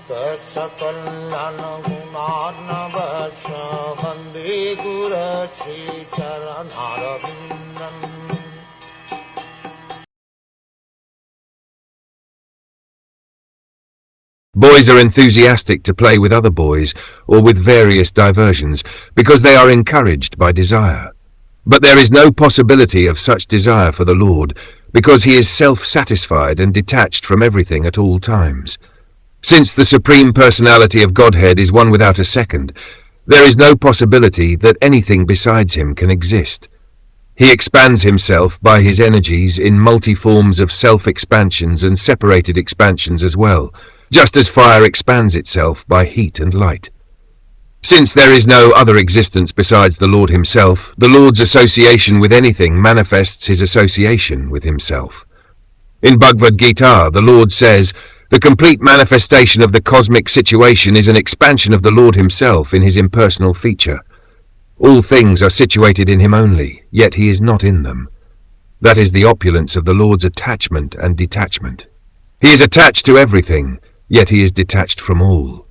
Saksakalyan gunarnavasya Vande Guru Sri Charanaravindan. Boys are enthusiastic to play with other boys or with various diversions because they are encouraged by desire. But there is no possibility of such desire for the Lord because he is self-satisfied and detached from everything at all times. Since the Supreme Personality of Godhead is one without a second, there is no possibility that anything besides him can exist. He expands himself by his energies in multi-forms of self-expansions and separated expansions as well, just as fire expands itself by heat and light. Since there is no other existence besides the Lord himself, the Lord's association with anything manifests his association with himself. In Bhagavad Gita, the Lord says, "The complete manifestation of the cosmic situation is an expansion of the Lord himself in his impersonal feature. All things are situated in him only, yet he is not in them." That is the opulence of the Lord's attachment and detachment. He is attached to everything, yet he is detached from all.